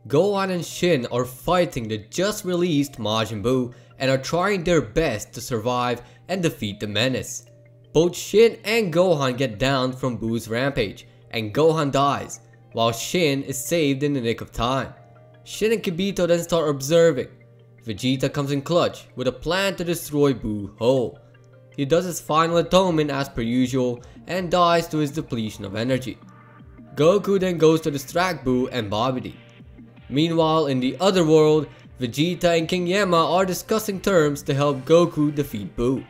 Gohan and Shin are fighting the just released Majin Buu and are trying their best to survive and defeat the menace. Both Shin and Gohan get down from Buu's rampage and Gohan dies, while Shin is saved in the nick of time. Shin and Kibito then start observing. Vegeta comes in clutch with a plan to destroy Buu whole. He does his final atonement as per usual and dies to his depletion of energy. Goku then goes to distract Buu and Babidi. Meanwhile, in the other world, Vegeta and King Yama are discussing terms to help Goku defeat Buu.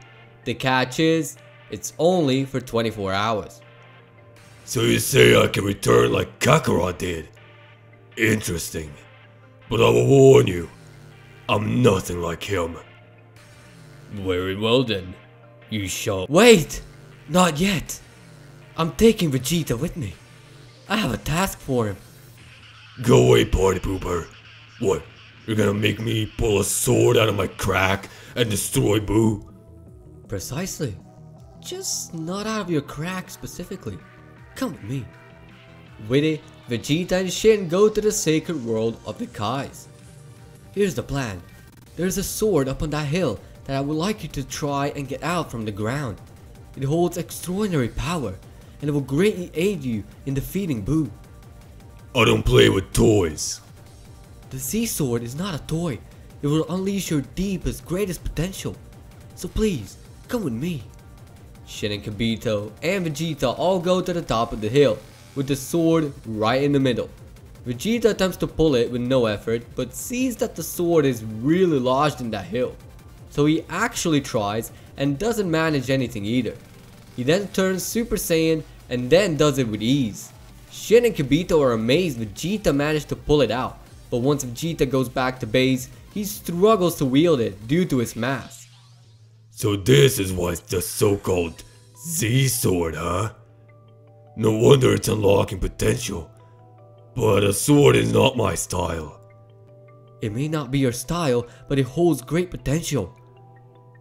The catch is, it's only for 24 hours. So you say I can return like Kakarot did? Interesting. But I will warn you, I'm nothing like him. Very well then. You shall— Wait! Not yet! I'm taking Vegeta with me. I have a task for him. Go away, party pooper. What? You're gonna make me pull a sword out of my crack and destroy Buu? Precisely. Just not out of your crack specifically. Come with me. With it, Vegeta and Shin go to the sacred world of the Kais. Here's the plan. There's a sword up on that hill that I would like you to try and get out from the ground. It holds extraordinary power and it will greatly aid you in defeating Buu. I don't play with toys. The Z sword is not a toy. It will unleash your deepest, greatest potential. So please, come with me. Shin and Kibito and Vegeta all go to the top of the hill, with the sword right in the middle. Vegeta attempts to pull it with no effort, but sees that the sword is really lodged in that hill. So he actually tries and doesn't manage anything either. He then turns Super Saiyan and then does it with ease. Shin and Kibito are amazed Vegeta managed to pull it out, but once Vegeta goes back to base, he struggles to wield it due to his mass. So this is why it's the so-called Z-sword, huh? No wonder it's unlocking potential. But a sword is not my style. It may not be your style, but it holds great potential.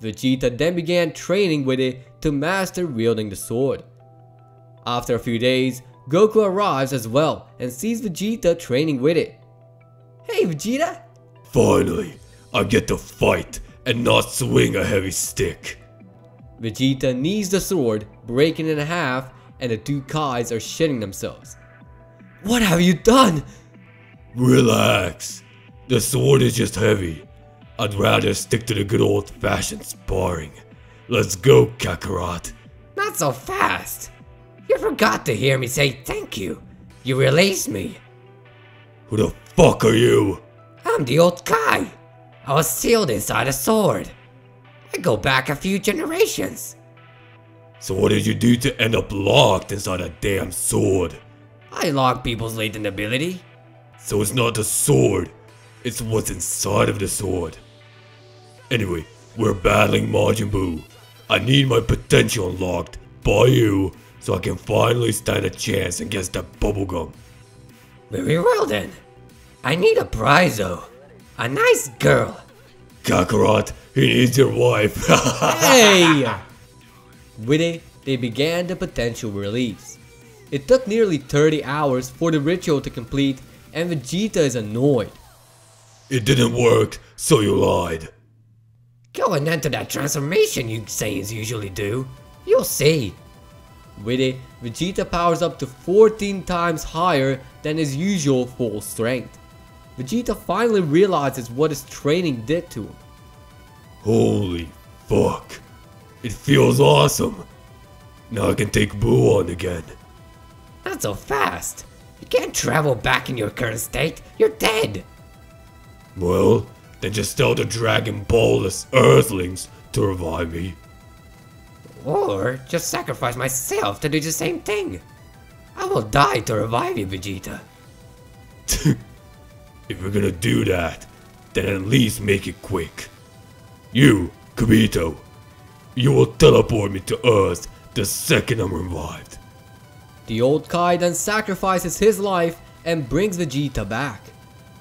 Vegeta then began training with it to master wielding the sword. After a few days, Goku arrives as well and sees Vegeta training with it. Hey Vegeta! Finally, I get to fight and not swing a heavy stick. Vegeta knees the sword, breaking it in half, and the two Kais are shitting themselves. What have you done? Relax. The sword is just heavy. I'd rather stick to the good old-fashioned sparring. Let's go, Kakarot. Not so fast. You forgot to hear me say thank you. You released me. Who the fuck are you? I'm the old Kai. I was sealed inside a sword. I go back a few generations. So what did you do to end up locked inside a damn sword? I lock people's latent ability. So it's not the sword, it's what's inside of the sword. Anyway, we're battling Majin Buu. I need my potential unlocked by you so I can finally stand a chance against that bubblegum. Very well then. I need a prize though. A nice girl. Kakarot, he needs your wife. Hey! With it, they began the potential release. It took nearly 30 hours for the ritual to complete and Vegeta is annoyed. It didn't work, so you lied. Go and enter that transformation you Saiyans usually do. You'll see. With it, Vegeta powers up to 14 times higher than his usual full strength. Vegeta finally realizes what his training did to him. Holy fuck. It feels awesome. Now I can take Buu on again. Not so fast. You can't travel back in your current state. You're dead. Well, then just tell the Dragon Ballless Earthlings to revive me. Or just sacrifice myself to do the same thing. I will die to revive you, Vegeta. If you're gonna do that, then at least make it quick. You, Kibito, you will teleport me to Earth the second I'm revived. The old Kai then sacrifices his life and brings Vegeta back.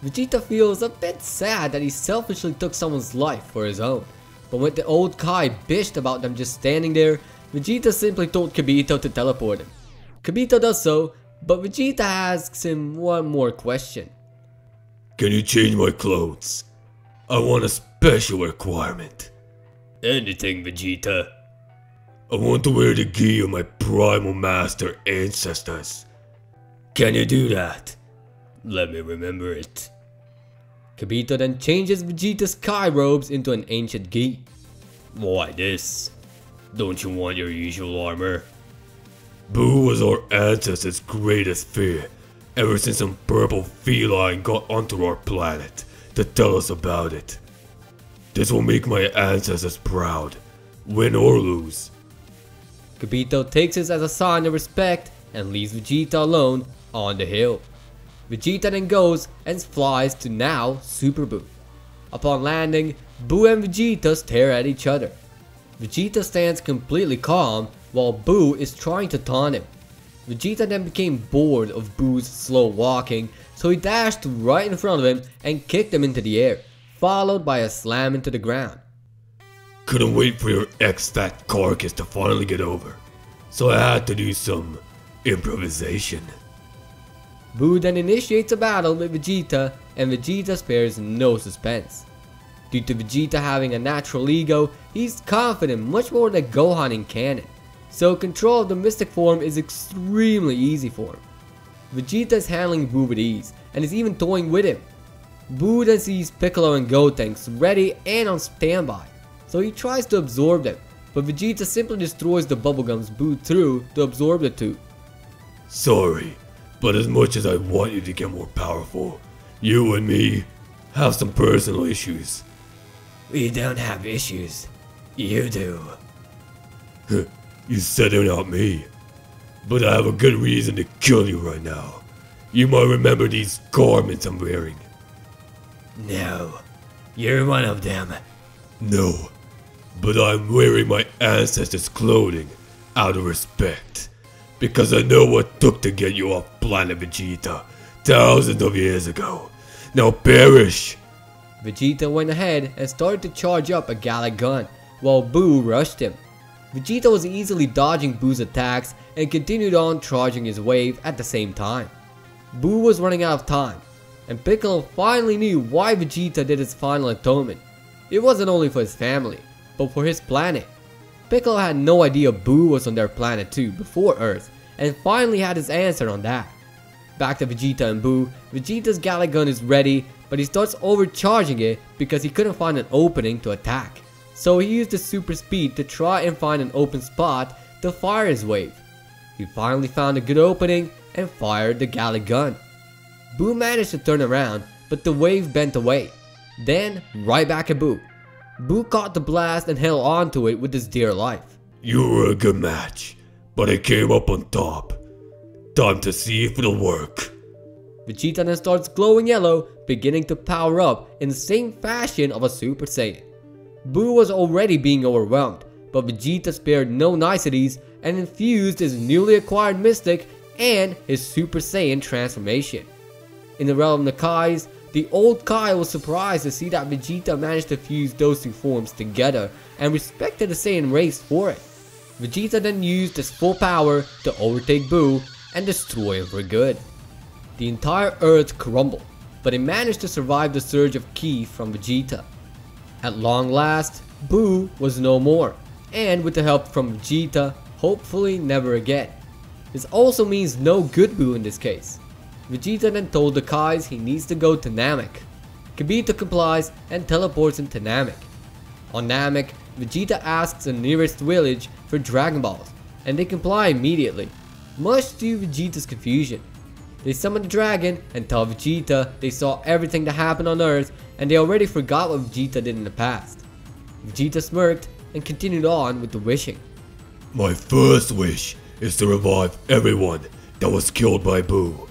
Vegeta feels a bit sad that he selfishly took someone's life for his own. But when the old Kai bitched about them just standing there, Vegeta simply told Kibito to teleport him. Kibito does so, but Vegeta asks him one more question. Can you change my clothes? I want a special requirement. Anything, Vegeta. I want to wear the gi of my primal master ancestors. Can you do that? Let me remember it. Kibito then changes Vegeta's sky robes into an ancient gi. Why this? Don't you want your usual armor? Boo was our ancestors' greatest fear, ever since some purple feline got onto our planet to tell us about it. This will make my ancestors proud, win or lose. Kibito takes this as a sign of respect and leaves Vegeta alone on the hill. Vegeta then goes and flies to now Super Boo. Upon landing, Boo and Vegeta stare at each other. Vegeta stands completely calm while Boo is trying to taunt him. Vegeta then became bored of Boo's slow walking, so he dashed right in front of him and kicked him into the air, followed by a slam into the ground. Couldn't wait for your ex-fat carcass to finally get over, so I had to do some improvisation. Boo then initiates a battle with Vegeta, and Vegeta spares no suspense. Due to Vegeta having a natural ego, he's confident much more than Gohan in canon, so control of the mystic form is extremely easy for him. Vegeta is handling Boo with ease, and is even toying with him. Boo then sees Piccolo and Gotenks ready and on standby, so he tries to absorb them, but Vegeta simply destroys the bubblegums Boo threw to absorb the two. Sorry, but as much as I want you to get more powerful, you and me have some personal issues. We don't have issues. You do. You said it, not me. But I have a good reason to kill you right now. You might remember these garments I'm wearing. No. You're one of them. No. But I'm wearing my ancestors' clothing out of respect. Because I know what it took to get you off planet Vegeta thousands of years ago. Now perish! Vegeta went ahead and started to charge up a Gallic gun, while Boo rushed him. Vegeta was easily dodging Boo's attacks and continued on charging his wave at the same time. Boo was running out of time, and Piccolo finally knew why Vegeta did his final atonement. It wasn't only for his family, but for his planet. Piccolo had no idea Boo was on their planet too before Earth, and finally had his answer on that. Back to Vegeta and Boo, Vegeta's Gallic gun is ready, but he starts overcharging it because he couldn't find an opening to attack. So he used his super speed to try and find an open spot to fire his wave. He finally found a good opening and fired the Gallic gun. Boo managed to turn around, but the wave bent away. Then, right back at Boo. Boo caught the blast and held on to it with his dear life. You were a good match, but I came up on top. Time to see if it'll work. Vegeta then starts glowing yellow, beginning to power up in the same fashion of a Super Saiyan. Boo was already being overwhelmed, but Vegeta spared no niceties and infused his newly acquired Mystic and his Super Saiyan transformation. In the realm of the Kais, the old Kai was surprised to see that Vegeta managed to fuse those two forms together and respected the Saiyan race for it. Vegeta then used his full power to overtake Boo and destroy him for good. The entire Earth crumbled, but it managed to survive the surge of ki from Vegeta. At long last, Boo was no more, and with the help from Vegeta, hopefully never again. This also means no good Boo in this case. Vegeta then told the Kais he needs to go to Namek. Kibito complies and teleports him to Namek. On Namek, Vegeta asks the nearest village for Dragon Balls, and they comply immediately, much to Vegeta's confusion. They summon the dragon and tell Vegeta they saw everything that happened on Earth and they already forgot what Vegeta did in the past. Vegeta smirked and continued on with the wishing. My first wish is to revive everyone that was killed by Boo.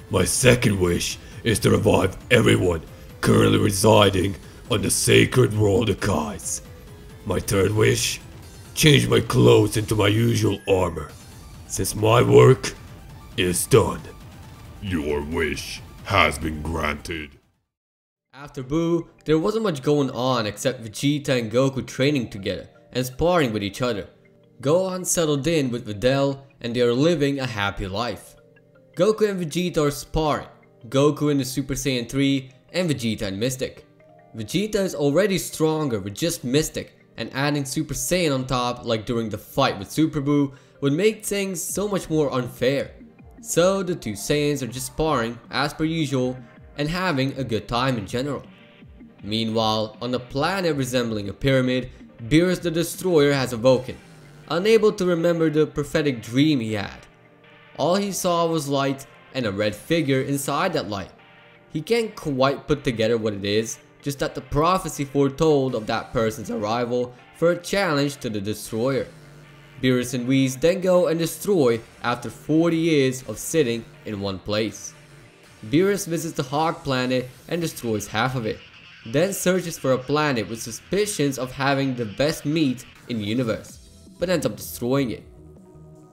My second wish is to revive everyone currently residing on the sacred world of Kais. My third wish? Change my clothes into my usual armor, since my work is done. Your wish has been granted. After Boo, there wasn't much going on except Vegeta and Goku training together and sparring with each other. Gohan settled in with Videl and they are living a happy life. Goku and Vegeta are sparring, Goku in the Super Saiyan 3 and Vegeta and Mystic. Vegeta is already stronger with just Mystic, and adding Super Saiyan on top like during the fight with Super Buu would make things so much more unfair. So the two Saiyans are just sparring as per usual and having a good time in general. Meanwhile, on a planet resembling a pyramid, Beerus the Destroyer has awoken, unable to remember the prophetic dream he had. All he saw was light and a red figure inside that light. He can't quite put together what it is, just that the prophecy foretold of that person's arrival for a challenge to the Destroyer. Beerus and Whis then go and destroy after 40 years of sitting in one place. Beerus visits the Hog planet and destroys half of it, then searches for a planet with suspicions of having the best meat in the universe, but ends up destroying it.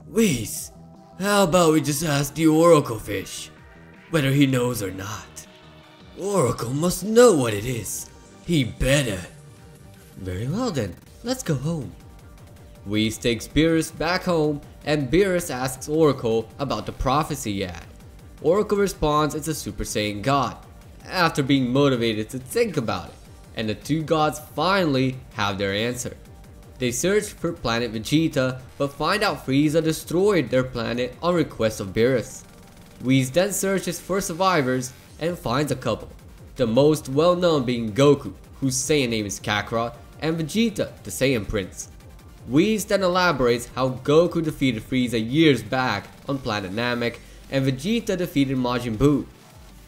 Whis, how about we just ask the Oracle Fish, whether he knows or not? Oracle must know what it is. He better. Very well then, let's go home. Whis takes Beerus back home and Beerus asks Oracle about the prophecy he had. Oracle responds it's a Super Saiyan God, after being motivated to think about it, and the two gods finally have their answer. They search for planet Vegeta but find out Frieza destroyed their planet on request of Beerus. Whis then searches for survivors and finds a couple, the most well known being Goku, whose Saiyan name is Kakarot, and Vegeta, the Saiyan Prince. Whis then elaborates how Goku defeated Frieza years back on planet Namek and Vegeta defeated Majin Buu.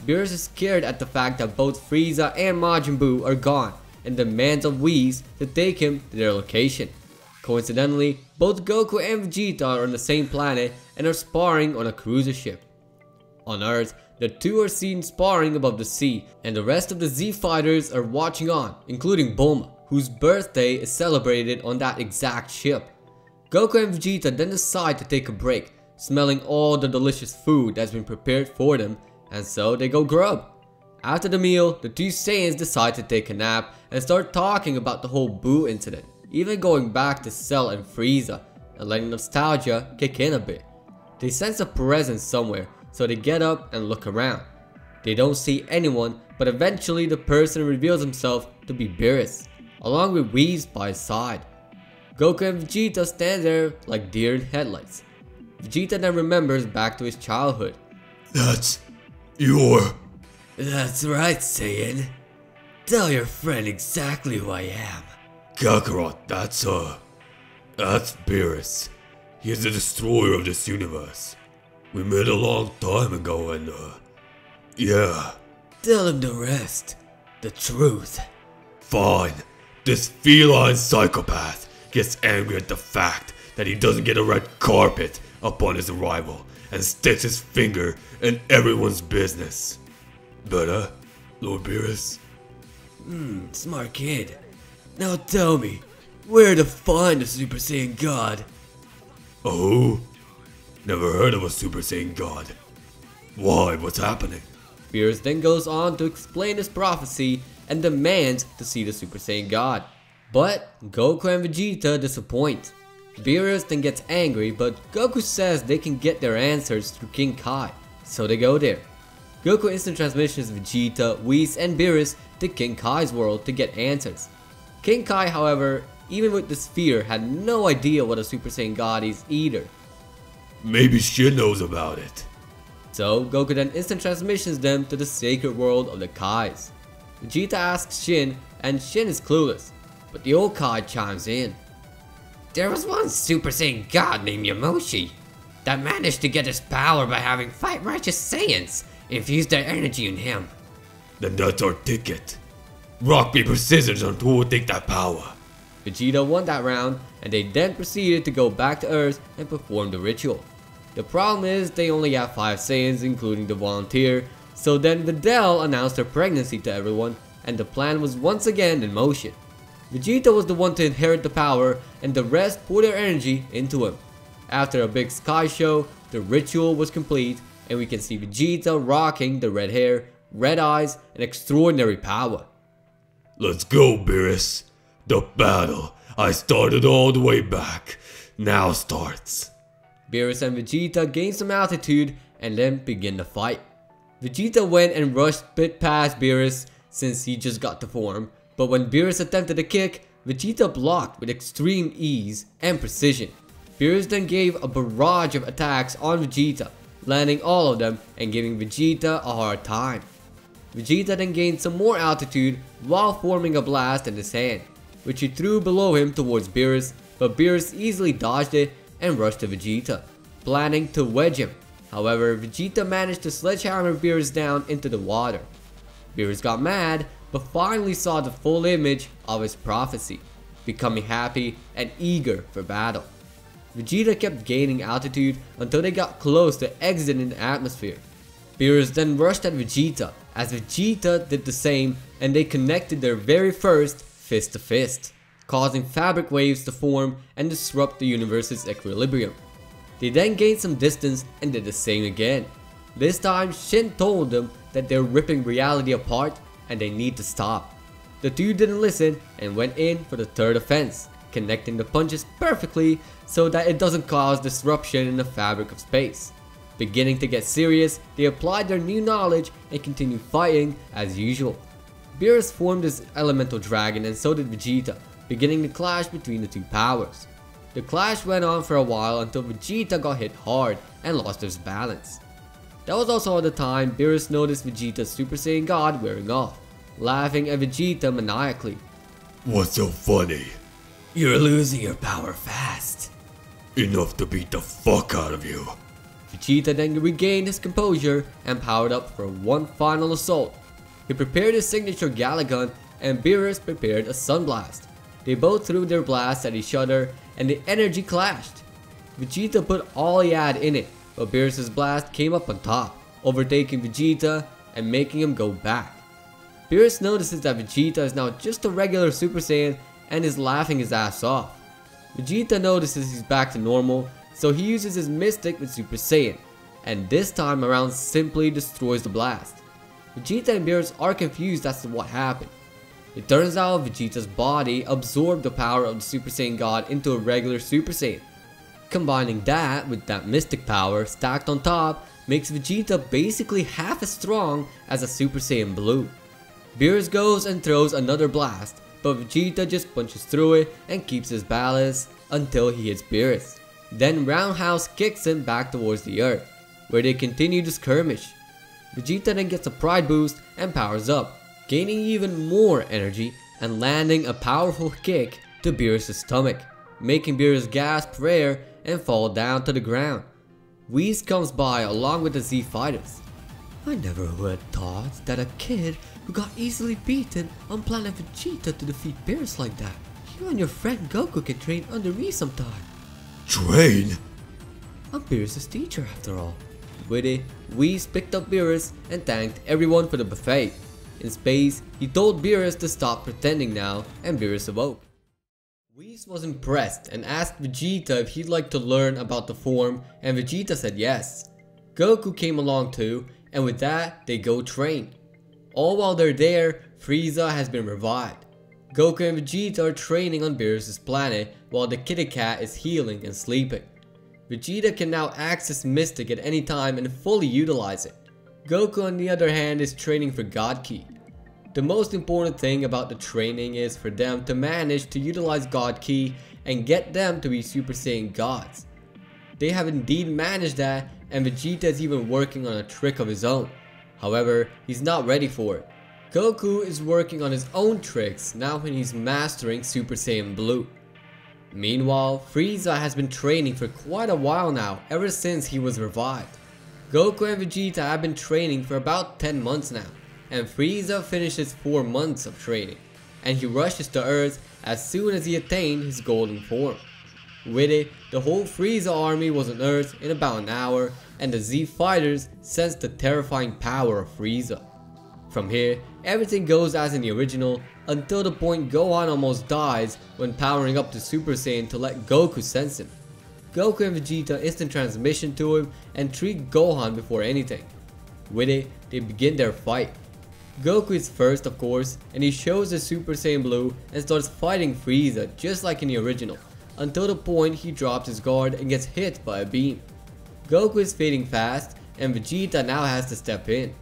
Beerus is scared at the fact that both Frieza and Majin Buu are gone and demands of Whis to take him to their location. Coincidentally, both Goku and Vegeta are on the same planet and are sparring on a cruiser ship. On Earth, the two are seen sparring above the sea, and the rest of the Z fighters are watching on, including Bulma, whose birthday is celebrated on that exact ship. Goku and Vegeta then decide to take a break, smelling all the delicious food that's been prepared for them, and so they go grub. After the meal, the two Saiyans decide to take a nap and start talking about the whole Buu incident, even going back to Cell and Frieza, and letting nostalgia kick in a bit. They sense a presence somewhere, so they get up and look around. They don't see anyone, but eventually the person reveals himself to be Beerus, along with Whis by his side. Goku and Vegeta stand there like deer in headlights. Vegeta then remembers back to his childhood. That's right, Saiyan. Tell your friend exactly who I am. Kakarot, that's Beerus. He is the destroyer of this universe. We met a long time ago and, yeah. Tell him the rest. The truth. Fine. This feline psychopath gets angry at the fact that he doesn't get a red carpet upon his arrival and sticks his finger in everyone's business. But, Lord Beerus? Smart kid. Now tell me, where to find a Super Saiyan God? Oh? Never heard of a Super Saiyan God. Why, what's happening? Beerus then goes on to explain his prophecy and demands to see the Super Saiyan God. But Goku and Vegeta disappoint. Beerus then gets angry, but Goku says they can get their answers through King Kai, so they go there. Goku instant transmissions Vegeta, Whis, and Beerus to King Kai's world to get answers. King Kai, however, even with this fear, had no idea what a Super Saiyan God is either. Maybe Shin knows about it. So Goku then instant transmissions them to the sacred world of the Kais. Vegeta asks Shin, and Shin is clueless, but the old Kai chimes in. There was one Super Saiyan God named Yamoshi that managed to get his power by having 5 righteous Saiyans infuse their energy in him. Then that's our ticket. Rock, paper, scissors on who will take that power. Vegeta won that round, and they then proceeded to go back to Earth and perform the ritual. The problem is they only have 5 Saiyans, including the volunteer, so then Videl announced her pregnancy to everyone, and the plan was once again in motion. Vegeta was the one to inherit the power, and the rest poured their energy into him. After a big sky show, the ritual was complete, and we can see Vegeta rocking the red hair, red eyes, and extraordinary power. Let's go, Beerus. The battle I started all the way back now starts. Beerus and Vegeta gain some altitude and then begin the fight. Vegeta went and rushed bit past Beerus since he just got to form, but when Beerus attempted a kick, Vegeta blocked with extreme ease and precision. Beerus then gave a barrage of attacks on Vegeta, landing all of them and giving Vegeta a hard time. Vegeta then gained some more altitude while forming a blast in his hand, which he threw below him towards Beerus, but Beerus easily dodged it and rushed to Vegeta, planning to wedge him. However, Vegeta managed to sledgehammer Beerus down into the water. Beerus got mad, but finally saw the full image of his prophecy, becoming happy and eager for battle. Vegeta kept gaining altitude until they got close to exiting the atmosphere. Beerus then rushed at Vegeta, as Vegeta did the same, and they connected their very first fist to fist, causing fabric waves to form and disrupt the universe's equilibrium. They then gained some distance and did the same again. This time Shin told them that they're ripping reality apart and they need to stop. The two didn't listen and went in for the third offense, connecting the punches perfectly so that it doesn't cause disruption in the fabric of space. Beginning to get serious, they applied their new knowledge and continued fighting as usual. Beerus formed his elemental dragon and so did Vegeta, beginning the clash between the two powers. The clash went on for a while until Vegeta got hit hard and lost his balance. That was also at the time Beerus noticed Vegeta's Super Saiyan God wearing off, laughing at Vegeta maniacally. What's so funny? You're losing your power fast. Enough to beat the fuck out of you. Vegeta then regained his composure and powered up for one final assault. He prepared his signature Galagun and Beerus prepared a Sun Blast. They both threw their blasts at each other and the energy clashed. Vegeta put all he had in it, but Beerus' blast came up on top, overtaking Vegeta and making him go back. Beerus notices that Vegeta is now just a regular Super Saiyan and is laughing his ass off. Vegeta notices he's back to normal, so he uses his Mystic with Super Saiyan, and this time around simply destroys the blast. Vegeta and Beerus are confused as to what happened. It turns out Vegeta's body absorbed the power of the Super Saiyan God into a regular Super Saiyan. Combining that with that Mystic power stacked on top makes Vegeta basically half as strong as a Super Saiyan Blue. Beerus goes and throws another blast, but Vegeta just punches through it and keeps his balance until he hits Beerus. Then Roundhouse kicks him back towards the earth, where they continue to skirmish. Vegeta then gets a pride boost and powers up, gaining even more energy and landing a powerful kick to Beerus' stomach, making Beerus gasp for air and fall down to the ground. Whis comes by along with the Z fighters. I never would have thought that a kid who got easily beaten on planet Vegeta to defeat Beerus like that. You and your friend Goku can train under me sometime. Train? I'm Beerus' teacher after all. With it, Whis picked up Beerus and thanked everyone for the buffet. In space, he told Beerus to stop pretending now, and Beerus awoke. Whis was impressed and asked Vegeta if he'd like to learn about the form, and Vegeta said yes. Goku came along too, and with that, they go train. All while they're there, Frieza has been revived. Goku and Vegeta are training on Beerus' planet while the kitty cat is healing and sleeping. Vegeta can now access Mystic at any time and fully utilize it. Goku on the other hand is training for God Ki. The most important thing about the training is for them to manage to utilize God Ki and get them to be Super Saiyan gods. They have indeed managed that, and Vegeta is even working on a trick of his own. However, he's not ready for it. Goku is working on his own tricks now when he's mastering Super Saiyan Blue. Meanwhile, Frieza has been training for quite a while now, ever since he was revived. Goku and Vegeta have been training for about 10 months now, and Frieza finishes 4 months of training, and he rushes to Earth as soon as he attained his golden form. With it, the whole Frieza army was on Earth in about an hour, and the Z fighters sensed the terrifying power of Frieza. From here, everything goes as in the original until the point Gohan almost dies when powering up to Super Saiyan to let Goku sense him. Goku and Vegeta instant transmission to him and treat Gohan before anything. With it, they begin their fight. Goku is first of course, and he shows his Super Saiyan Blue and starts fighting Frieza just like in the original, until the point he drops his guard and gets hit by a beam. Goku is fading fast and Vegeta now has to step in.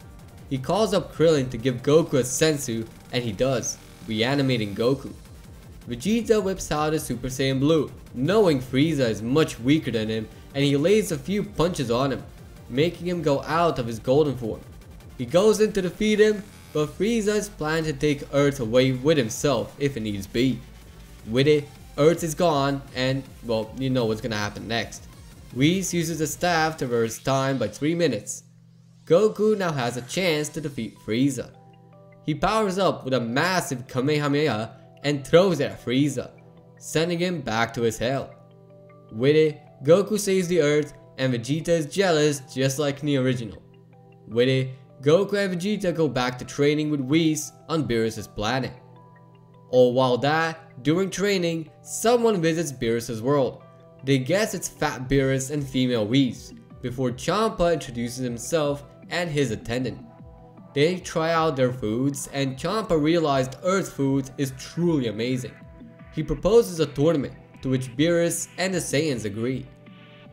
he calls up Krillin to give Goku a senzu, and he does, reanimating Goku. Vegeta whips out his Super Saiyan Blue, knowing Frieza is much weaker than him, and he lays a few punches on him, making him go out of his golden form. He goes in to defeat him, but Frieza is planning to take Earth away with himself if it needs be. With it, Earth is gone, and well, you know what's gonna happen next. Whis uses the staff to reverse time by 3 minutes. Goku now has a chance to defeat Frieza. He powers up with a massive Kamehameha and throws it at Frieza, sending him back to his hell. With it, Goku saves the Earth, and Vegeta is jealous just like in the original. With it, Goku and Vegeta go back to training with Whis on Beerus' planet. All while that, during training, someone visits Beerus' world. They guess it's Fat Beerus and female Whis, before Champa introduces himself and his attendant. They try out their foods, and Champa realized Earth food is truly amazing. He proposes a tournament, to which Beerus and the Saiyans agree.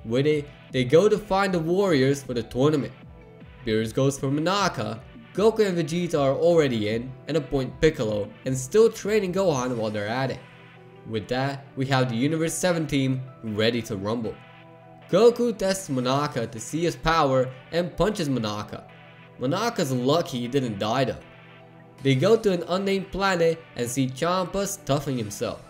With it, they go to find the warriors for the tournament. Beerus goes for Monaka. Goku and Vegeta are already in and appoint Piccolo and still training Gohan while they're at it. With that, we have the Universe 7 team ready to rumble. Goku tests Monaka to see his power and punches Monaka. Monaka's lucky he didn't die though. They go to an unnamed planet and see Champa stuffing himself.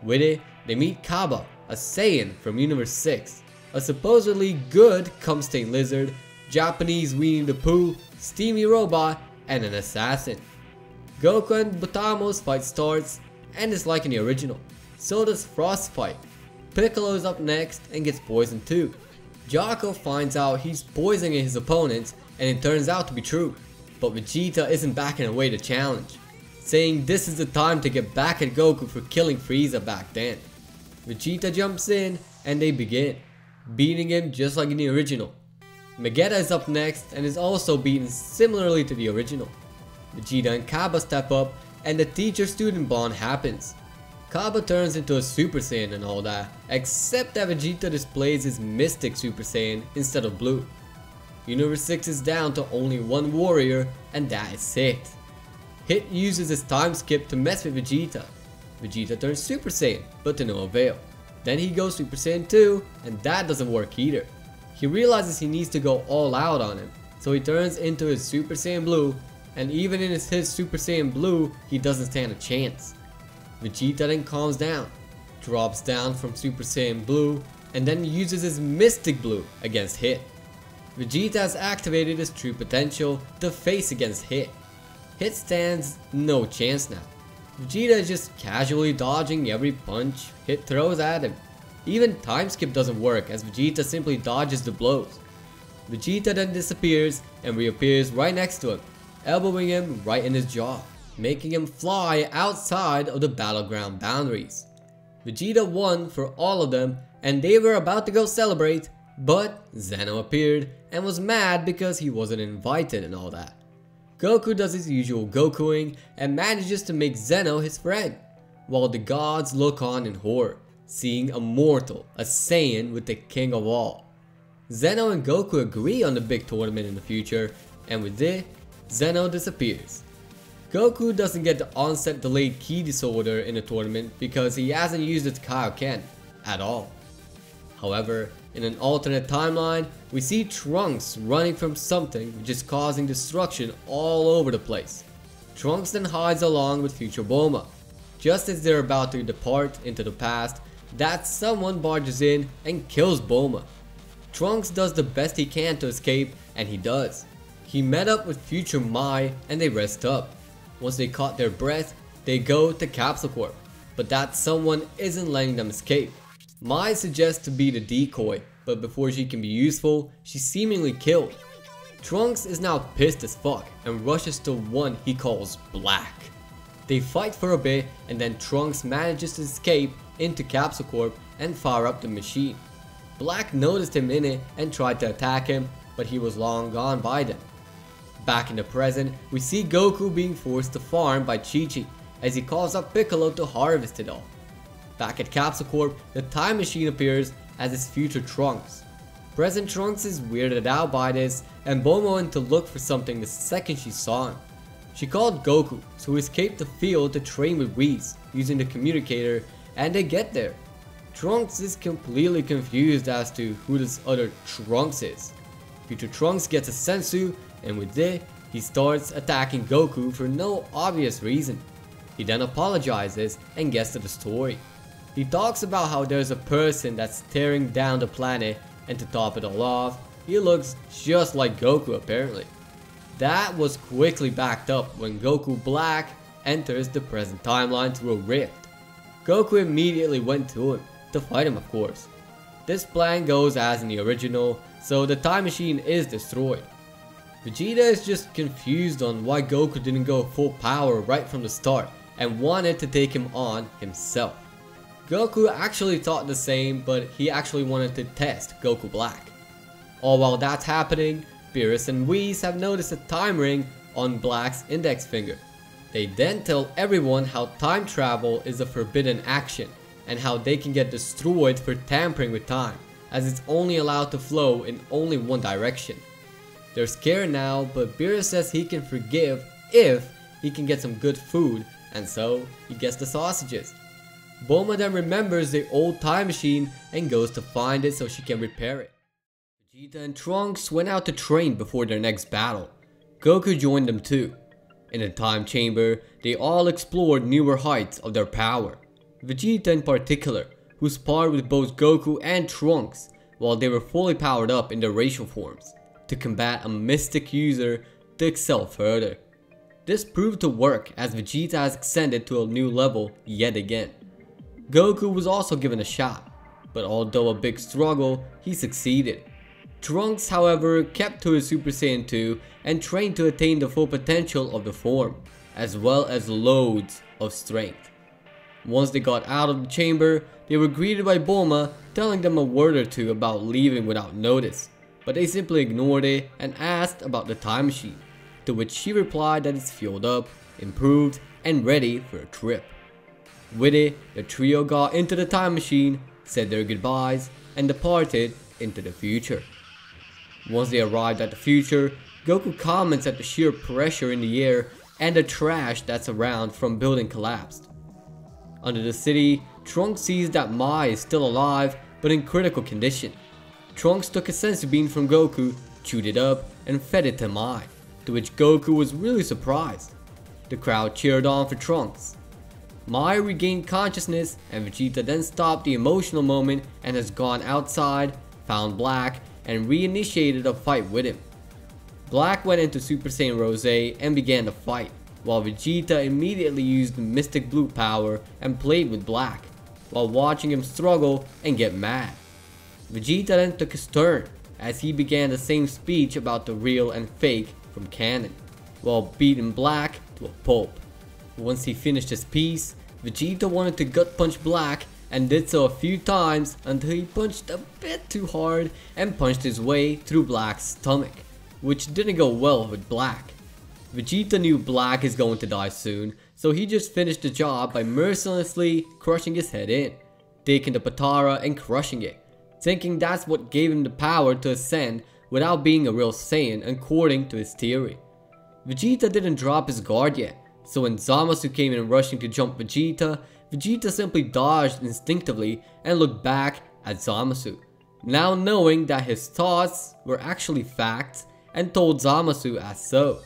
With it, they meet Kaba, a Saiyan from Universe 6, a supposedly good cum-stained lizard, Japanese Winnie the Pooh, steamy robot, and an assassin. Goku and Butamo's fight starts, and it's like in the original. So does Frostfight. Piccolo is up next and gets poisoned too. Jaco finds out he's poisoning his opponents, and it turns out to be true. But Vegeta isn't backing away the challenge, saying this is the time to get back at Goku for killing Frieza back then. Vegeta jumps in and they begin, beating him just like in the original. Vegeta is up next and is also beaten similarly to the original. Vegeta and Kaba step up and the teacher-student bond happens. Kaba turns into a Super Saiyan and all that, except that Vegeta displays his Mystic Super Saiyan instead of blue. Universe 6 is down to only one warrior, and that is Hit. Hit uses his time skip to mess with Vegeta. Vegeta turns Super Saiyan, but to no avail. Then he goes Super Saiyan 2, and that doesn't work either. He realizes he needs to go all out on him, so he turns into his Super Saiyan Blue, and even in his Super Saiyan Blue, he doesn't stand a chance. Vegeta then calms down, drops down from Super Saiyan Blue, and then uses his Mystic Blue against Hit. Vegeta has activated his true potential to face against Hit. Hit stands no chance now. Vegeta is just casually dodging every punch Hit throws at him. Even time skip doesn't work as Vegeta simply dodges the blows. Vegeta then disappears and reappears right next to him, elbowing him right in his jaw, making him fly outside of the battleground boundaries. Vegeta won for all of them and they were about to go celebrate, but Zeno appeared and was mad because he wasn't invited and all that. Goku does his usual Gokuing and manages to make Zeno his friend, while the gods look on in horror, seeing a mortal, a Saiyan with the king of all. Zeno and Goku agree on the big tournament in the future, and with it, Zeno disappears. Goku doesn't get the onset delayed ki disorder in the tournament because he hasn't used its Kaioken at all. However, in an alternate timeline, we see Trunks running from something which is causing destruction all over the place. Trunks then hides along with future Bulma. Just as they're about to depart into the past, that someone barges in and kills Bulma. Trunks does the best he can to escape, and he does. He met up with future Mai and they rest up. Once they caught their breath, they go to Capsule Corp, but that someone isn't letting them escape. Mai suggests to be the decoy, but before she can be useful, she's seemingly killed. Trunks is now pissed as fuck and rushes to one he calls Black. They fight for a bit and then Trunks manages to escape into Capsule Corp and fire up the machine. Black noticed him in it and tried to attack him, but he was long gone by then. Back in the present, we see Goku being forced to farm by Chi-Chi as he calls up Piccolo to harvest it all. Back at Capsule Corp, the time machine appears as his future Trunks. Present Trunks is weirded out by this, and Bulma went to look for something the second she saw him. She called Goku, so he escaped the field to train with Whis using the communicator, and they get there. Trunks is completely confused as to who this other Trunks is. Future Trunks gets a sensu, and with it, he starts attacking Goku for no obvious reason. He then apologizes and gets to the story. He talks about how there's a person that's tearing down the planet, and to top it all off, he looks just like Goku apparently. That was quickly backed up when Goku Black enters the present timeline through a rift. Goku immediately went to him, to fight him of course. This plan goes as in the original, so the time machine is destroyed. Vegeta is just confused on why Goku didn't go full power right from the start and wanted to take him on himself. Goku actually thought the same, but he actually wanted to test Goku Black. All while that's happening, Beerus and Whis have noticed a time ring on Black's index finger. They then tell everyone how time travel is a forbidden action and how they can get destroyed for tampering with time, as it's only allowed to flow in only one direction. They're scared now, but Beerus says he can forgive if he can get some good food, and so he gets the sausages. Bulma then remembers the old time machine and goes to find it so she can repair it. Vegeta and Trunks went out to train before their next battle. Goku joined them too. In the time chamber, they all explored newer heights of their power. Vegeta in particular, who sparred with both Goku and Trunks while they were fully powered up in their racial forms, to combat a mystic user to excel further. This proved to work as Vegeta has ascended to a new level yet again. Goku was also given a shot, but although a big struggle, he succeeded. Trunks, however, kept to his Super Saiyan 2 and trained to attain the full potential of the form, as well as loads of strength. Once they got out of the chamber, they were greeted by Bulma telling them a word or two about leaving without notice, but they simply ignored it and asked about the time machine, to which she replied that it's fueled up, improved, and ready for a trip. With it, the trio got into the time machine, said their goodbyes, and departed into the future. Once they arrived at the future, Goku comments at the sheer pressure in the air and the trash that's around from building collapsed. Under the city, Trunks sees that Mai is still alive but in critical condition. Trunks took a senzu bean from Goku, chewed it up, and fed it to Mai, to which Goku was really surprised. The crowd cheered on for Trunks. Mai regained consciousness, and Vegeta then stopped the emotional moment and has gone outside, found Black, and reinitiated a fight with him. Black went into Super Saiyan Rose and began the fight, while Vegeta immediately used the Mystic Blue power and played with Black, while watching him struggle and get mad. Vegeta then took his turn, as he began the same speech about the real and fake from canon, while beating Black to a pulp. Once he finished his piece, Vegeta wanted to gut punch Black and did so a few times until he punched a bit too hard and punched his way through Black's stomach, which didn't go well with Black. Vegeta knew Black is going to die soon, so he just finished the job by mercilessly crushing his head in, taking the Patara and crushing it, thinking that's what gave him the power to ascend without being a real Saiyan according to his theory. Vegeta didn't drop his guard yet, so when Zamasu came in rushing to jump Vegeta, Vegeta simply dodged instinctively and looked back at Zamasu, now knowing that his thoughts were actually facts, and told Zamasu as so.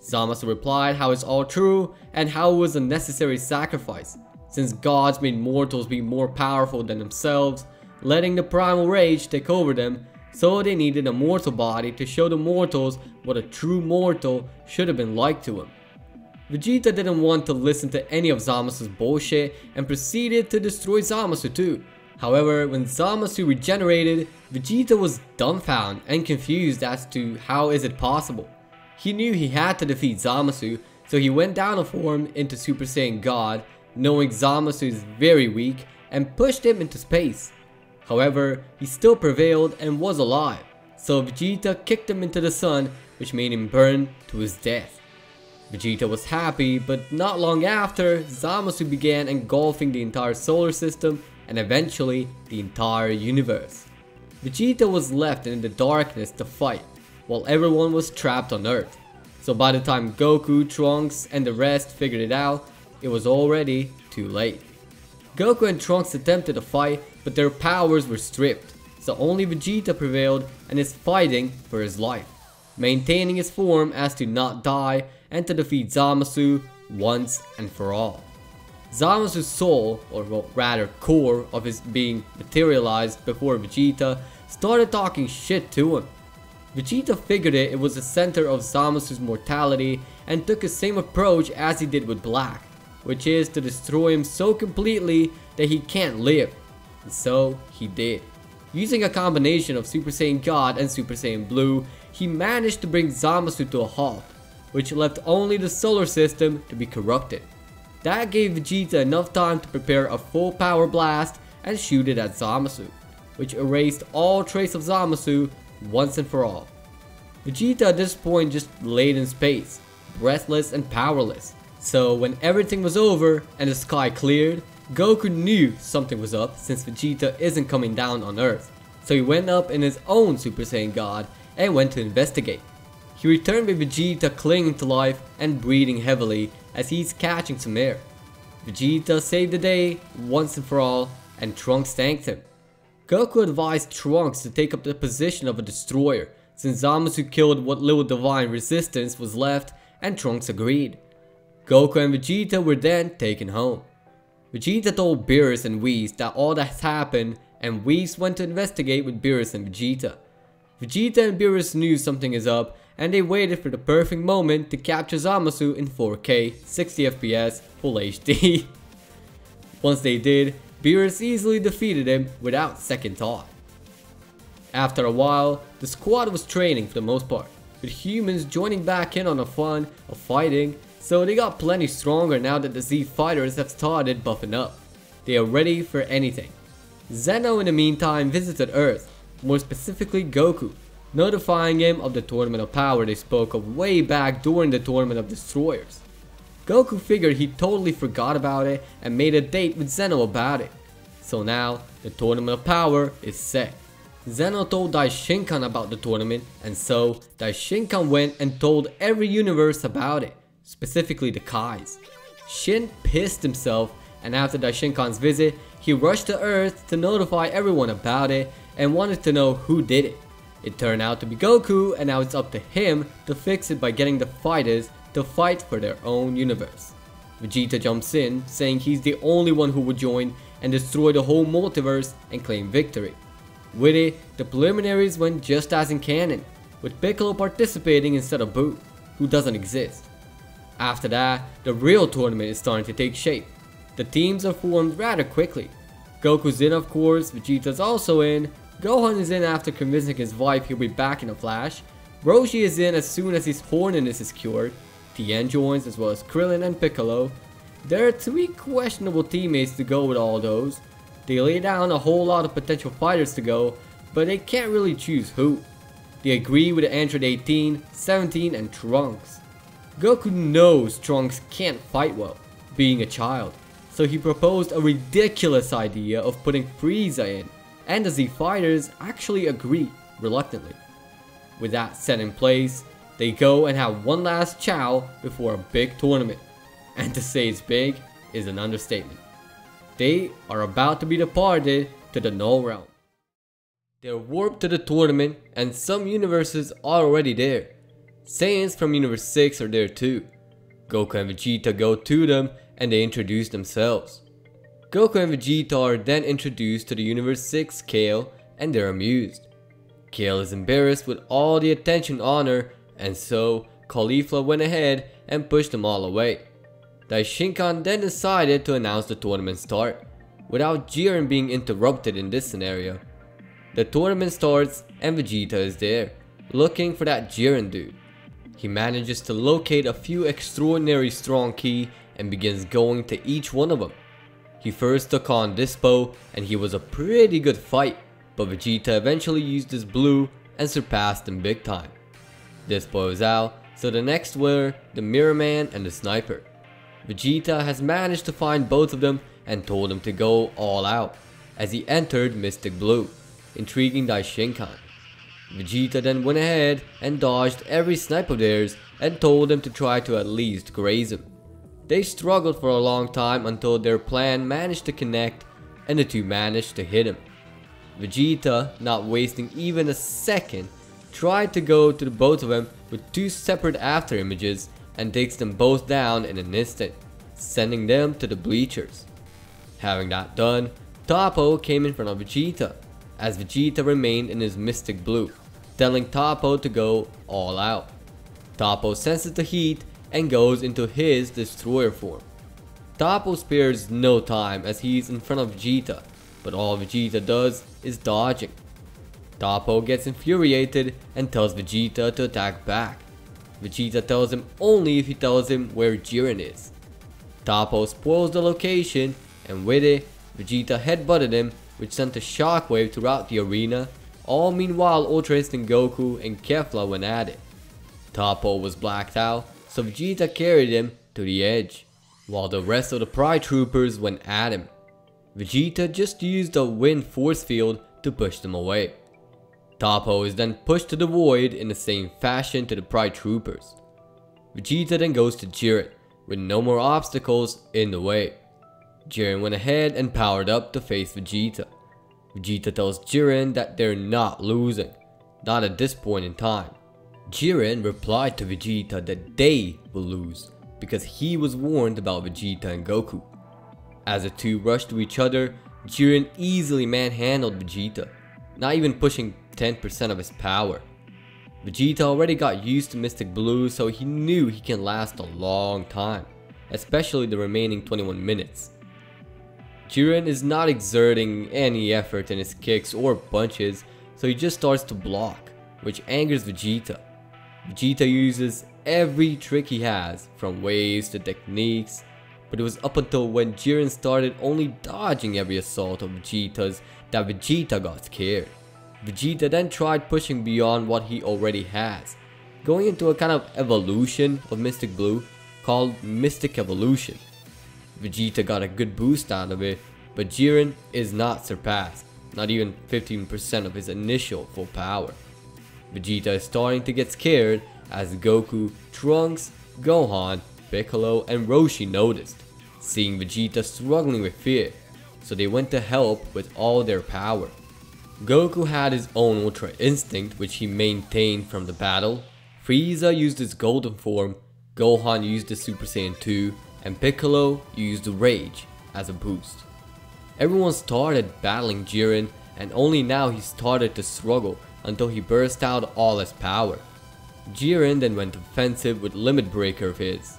Zamasu replied how it's all true and how it was a necessary sacrifice, since gods made mortals be more powerful than themselves, letting the primal rage take over them, so they needed a mortal body to show the mortals what a true mortal should have been like to him. Vegeta didn't want to listen to any of Zamasu's bullshit and proceeded to destroy Zamasu too. However, when Zamasu regenerated, Vegeta was dumbfounded and confused as to how is it possible. He knew he had to defeat Zamasu, so he went down a form into Super Saiyan God, knowing Zamasu is very weak, and pushed him into space. However, he still prevailed and was alive, so Vegeta kicked him into the sun, which made him burn to his death. Vegeta was happy, but not long after, Zamasu began engulfing the entire solar system and eventually the entire universe. Vegeta was left in the darkness to fight, while everyone was trapped on Earth. So by the time Goku, Trunks, and the rest figured it out, it was already too late. Goku and Trunks attempted to fight, but their powers were stripped, so only Vegeta prevailed and is fighting for his life, maintaining his form as to not die and to defeat Zamasu once and for all. Zamasu's soul, or rather core of his being materialized before Vegeta, started talking shit to him. Vegeta figured it was the center of Zamasu's mortality and took the same approach as he did with Black, which is to destroy him so completely that he can't live. And so he did. Using a combination of Super Saiyan God and Super Saiyan Blue, he managed to bring Zamasu to a halt, which left only the solar system to be corrupted. That gave Vegeta enough time to prepare a full power blast and shoot it at Zamasu, which erased all trace of Zamasu once and for all. Vegeta at this point just laid in space, breathless and powerless. So when everything was over and the sky cleared, Goku knew something was up since Vegeta isn't coming down on Earth. So he went up in his own Super Saiyan God and went to investigate. He returned with Vegeta clinging to life and breathing heavily as he's catching some air. Vegeta saved the day once and for all, and Trunks thanked him. Goku advised Trunks to take up the position of a destroyer since Zamasu killed what little divine resistance was left, and Trunks agreed. Goku and Vegeta were then taken home. Vegeta told Beerus and Whis that all that happened, and Whis went to investigate with Beerus and Vegeta. Vegeta and Beerus knew something is up, and they waited for the perfect moment to capture Zamasu in 4K, 60 FPS, Full HD. Once they did, Beerus easily defeated him without second thought. After a while, the squad was training for the most part, with humans joining back in on the fun of fighting, so they got plenty stronger now that the Z fighters have started buffing up. They are ready for anything. Zeno in the meantime visited Earth, more specifically Goku, notifying him of the Tournament of Power they spoke of way back during the Tournament of Destroyers. Goku figured he totally forgot about it and made a date with Zeno about it. So now, the Tournament of Power is set. Zeno told Daishinkan about the tournament, and so Daishinkan went and told every universe about it, specifically the Kais. Shin pissed himself, and after Daishinkan's visit, he rushed to Earth to notify everyone about it and wanted to know who did it. It turned out to be Goku, and now it's up to him to fix it by getting the fighters to fight for their own universe. Vegeta jumps in, saying he's the only one who would join and destroy the whole multiverse and claim victory. With it, the preliminaries went just as in canon, with Piccolo participating instead of Boo, who doesn't exist. After that, the real tournament is starting to take shape. The teams are formed rather quickly. Goku's in, of course, Vegeta's also in, Gohan is in after convincing his wife he'll be back in a flash, Roshi is in as soon as his horniness is cured, Tien joins as well as Krillin and Piccolo. There are 3 questionable teammates to go with all those. They lay down a whole lot of potential fighters to go, but they can't really choose who. They agree with the Android 18, 17 and Trunks. Goku knows Trunks can't fight well, being a child, so he proposed a ridiculous idea of putting Frieza in, and the Z fighters actually agree reluctantly. With that set in place, they go and have one last chow before a big tournament, and to say it's big is an understatement. They are about to be departed to the Null Realm. They're warped to the tournament, and some universes are already there. Saiyans from Universe 6 are there too. Goku and Vegeta go to them and they introduce themselves. Goku and Vegeta are then introduced to the Universe 6 Kale, and they're amused. Kale is embarrassed with all the attention and honor, and so Caulifla went ahead and pushed them all away. Daishinkan then decided to announce the tournament start, without Jiren being interrupted in this scenario. The tournament starts and Vegeta is there, looking for that Jiren dude. He manages to locate a few extraordinary strong ki and begins going to each one of them. He first took on Dispo and he was a pretty good fight, but Vegeta eventually used his blue and surpassed him big time. Dispo is out, so the next were the Mirror Man and the Sniper. Vegeta has managed to find both of them and told them to go all out, as he entered Mystic Blue. intriguing Daishinkan. Vegeta then went ahead and dodged every snipe of theirs and told them to try to at least graze him. They struggled for a long time until their plan managed to connect and the two managed to hit him. Vegeta, not wasting even a second, tried to go to the both of them with two separate after images and takes them both down in an instant, sending them to the bleachers. Having that done, Toppo came in front of Vegeta, as Vegeta remained in his mystic blue, telling Toppo to go all out. Toppo senses the heat and goes into his destroyer form. Toppo spares no time as he's in front of Vegeta, but all Vegeta does is dodging. Toppo gets infuriated and tells Vegeta to attack back. Vegeta tells him only if he tells him where Jiren is. Toppo spoils the location, and with it, Vegeta headbutted him, which sent a shockwave throughout the arena, all meanwhile Ultra Instinct Goku and Kefla went at it. Toppo was blacked out, so Vegeta carried him to the edge, while the rest of the Pride Troopers went at him. Vegeta just used a wind force field to push them away. Toppo is then pushed to the void in the same fashion to the Pride Troopers. Vegeta then goes to Jiren, with no more obstacles in the way. Jiren went ahead and powered up to face Vegeta. Vegeta tells Jiren that they're not losing, not at this point in time. Jiren replied to Vegeta that they will lose, because he was warned about Vegeta and Goku. As the two rushed to each other, Jiren easily manhandled Vegeta, not even pushing 10% of his power. Vegeta already got used to Mystic Blue, so he knew he can last a long time, especially the remaining 21 minutes. Jiren is not exerting any effort in his kicks or punches, so he just starts to block, which angers Vegeta. Vegeta uses every trick he has, from waves to techniques, but it was up until when Jiren started only dodging every assault of Vegeta's that Vegeta got scared. Vegeta then tried pushing beyond what he already has, going into a kind of evolution of Mystic Blue called Mystic Evolution. Vegeta got a good boost out of it, but Jiren is not surpassed, not even 15% of his initial full power. Vegeta is starting to get scared as Goku, Trunks, Gohan, Piccolo and Roshi noticed, seeing Vegeta struggling with fear, so they went to help with all their power. Goku had his own Ultra Instinct which he maintained from the battle, Frieza used his golden form, Gohan used the Super Saiyan 2, and Piccolo used Rage as a boost. Everyone started battling Jiren, and only now he started to struggle until he burst out all his power. Jiren then went offensive with Limit Breaker of his.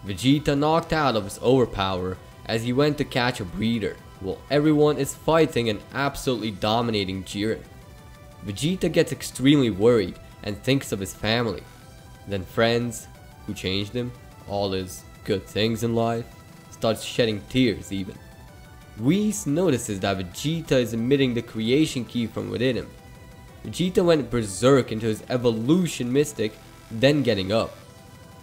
Vegeta knocked out of his overpower as he went to catch a breather, while everyone is fighting and absolutely dominating Jiren. Vegeta gets extremely worried and thinks of his family, then friends who changed him, all his good things in life, starts shedding tears even. Whis notices that Vegeta is emitting the creation ki from within him. Vegeta went berserk into his evolution mystic, then getting up.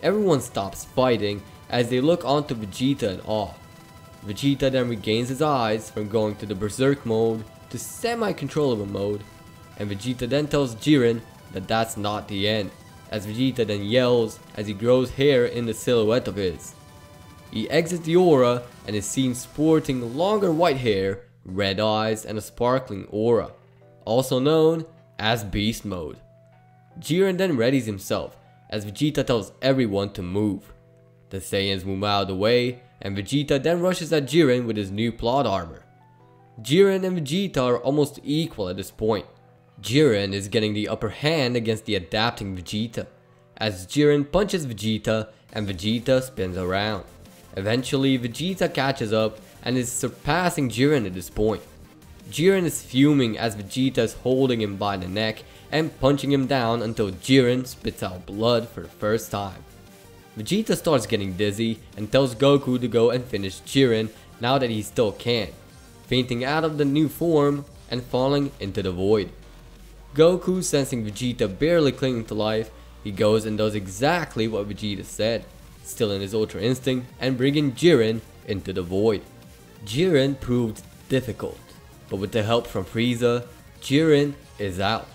Everyone stops fighting as they look onto Vegeta in awe. Vegeta then regains his eyes from going to the berserk mode to semi-controllable mode, and Vegeta then tells Jiren that that's not the end, as Vegeta then yells as he grows hair in the silhouette of his. He exits the aura and is seen sporting longer white hair, red eyes and a sparkling aura, also known as Beast Mode. Jiren then readies himself as Vegeta tells everyone to move. The Saiyans move out of the way and Vegeta then rushes at Jiren with his new plot armor. Jiren and Vegeta are almost equal at this point. Jiren is getting the upper hand against the adapting Vegeta, as Jiren punches Vegeta and Vegeta spins around. Eventually Vegeta catches up and is surpassing Jiren at this point. Jiren is fuming as Vegeta is holding him by the neck and punching him down until Jiren spits out blood for the first time. Vegeta starts getting dizzy and tells Goku to go and finish Jiren now that he still can, fainting out of the new form and falling into the void. Goku, sensing Vegeta barely clinging to life, he goes and does exactly what Vegeta said, still in his Ultra Instinct and bringing Jiren into the void. Jiren proved difficult, but with the help from Frieza, Jiren is out.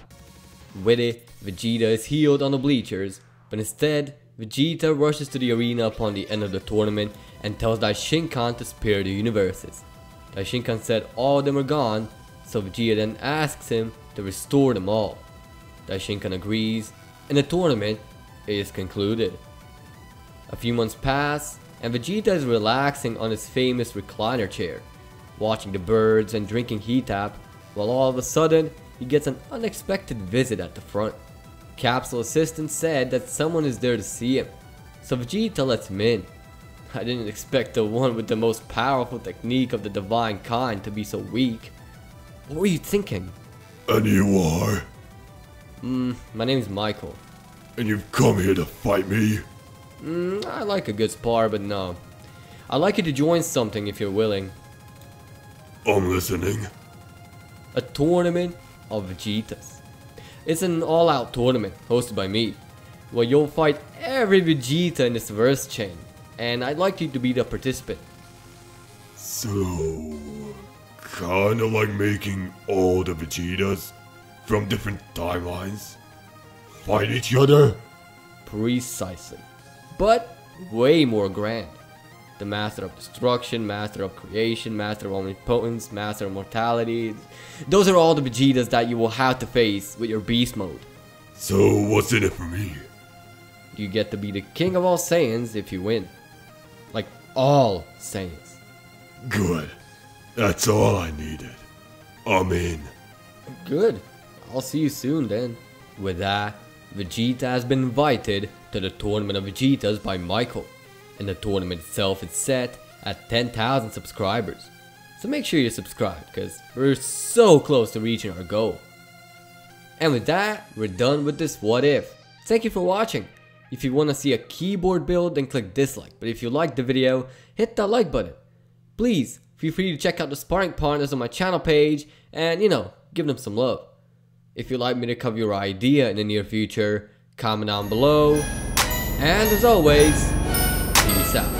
With it, Vegeta is healed on the bleachers, but instead, Vegeta rushes to the arena upon the end of the tournament and tells Daishinkan to spare the universes. Daishinkan said all of them are gone, so Vegeta then asks him to restore them all. Daishinkan agrees, and the tournament is concluded. A few months pass, and Vegeta is relaxing on his famous recliner chair, watching the birds and drinking heat-tap, while all of a sudden, he gets an unexpected visit at the front. Capsule assistant said that someone is there to see him, so Vegeta lets him in. I didn't expect the one with the most powerful technique of the divine kind to be so weak. What were you thinking? And you are? My name's Michael. And you've come here to fight me? I like a good spar, but no. I'd like you to join something if you're willing. I'm listening. A tournament of Vegetas. It's an all-out tournament hosted by me, where you'll fight every Vegeta in this verse chain, and I'd like you to be the participant. So, kinda like making all the Vegetas from different timelines fight each other? Precisely. But way more grand. The Master of Destruction, Master of Creation, Master of Omnipotence, Master of Mortality. Those are all the Vegetas that you will have to face with your Beast Mode. So what's in it for me? You get to be the king of all Saiyans if you win. Like all Saiyans. Good. That's all I needed. I'm in. Good. I'll see you soon then. With that, Vegeta has been invited to the Tournament of Vegetas by Michael. And the tournament itself is set at 10,000 subscribers. So make sure you're subscribed, because we're so close to reaching our goal. And with that, we're done with this what if. Thank you for watching. If you want to see a keyboard build, then click dislike. But if you liked the video, hit that like button. Please, feel free to check out the sparring partners on my channel page and, give them some love. If you'd like me to cover your idea in the near future, comment down below. And as always, peace out.